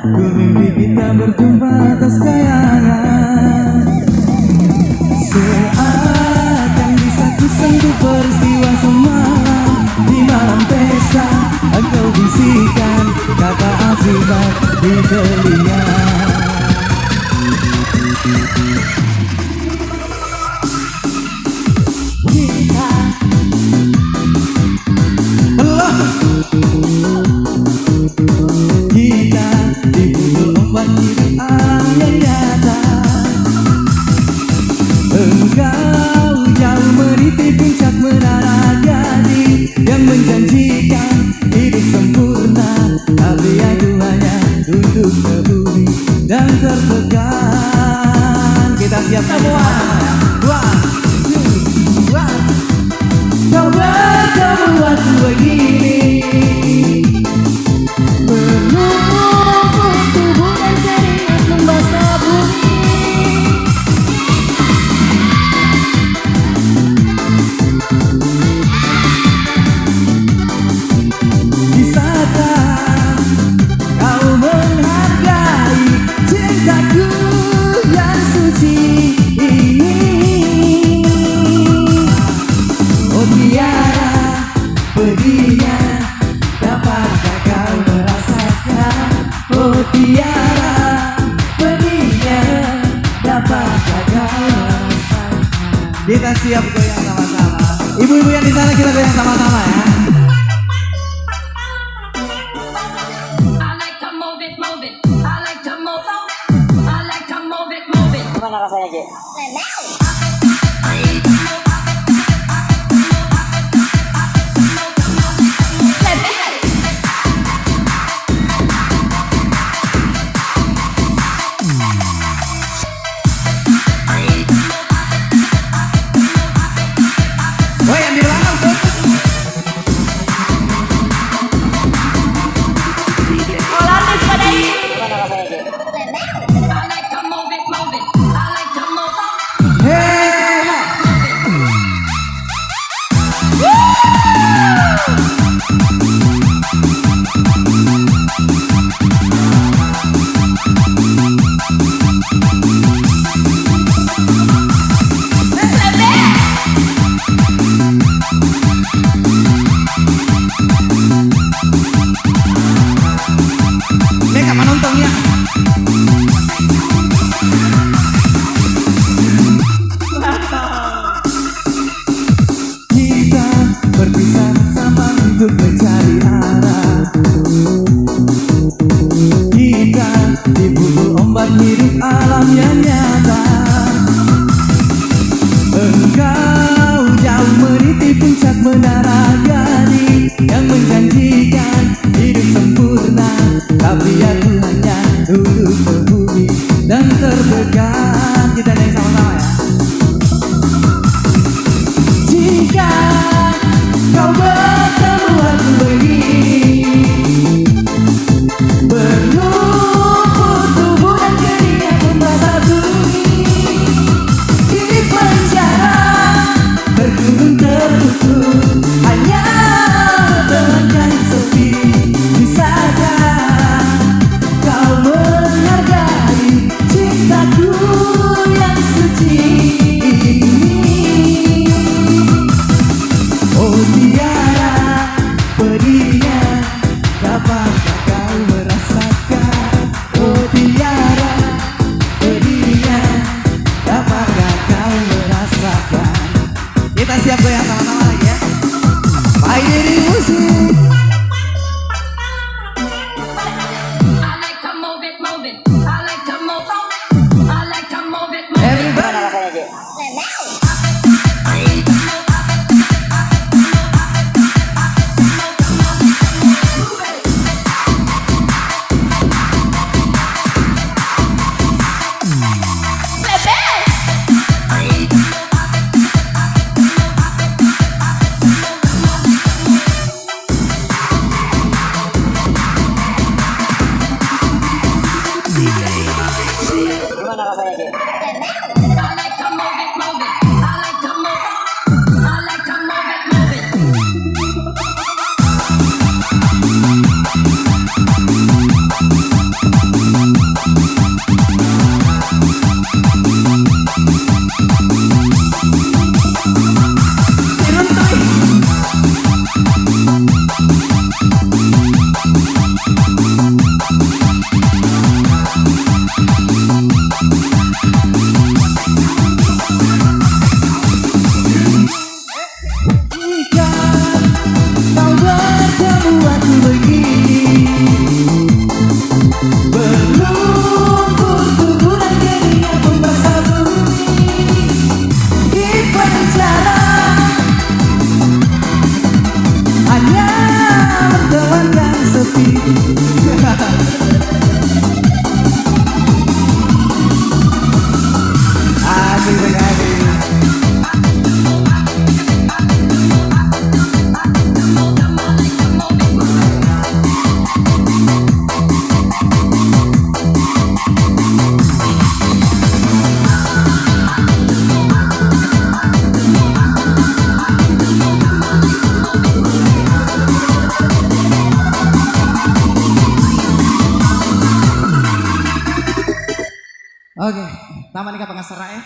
Ku mimpi kita berjumpa atas kayangan. Seakan bisa ku sentuh peristiwa semalam. Di malam pesta engkau bisikan kata akibat di telinga. Kita dipukul ombak hidup angin nyata. Engkau jauh meniti puncak menara gading yang menjanjikan hidup sempurna, tapi aku hanya duduk ke bumi dan tertekan. Kita siap semua. Kau berbuat begini. Pedihnya, dapatkah kau merasakan? Oh tiara, pedihnya, dapatkah kau merasakan? Kita siap goyang sama-sama. Ibu-ibu yang di sana kita goyang sama-sama ya. Gimana rasanya, Ji? Oke, taman ka pengasara ya.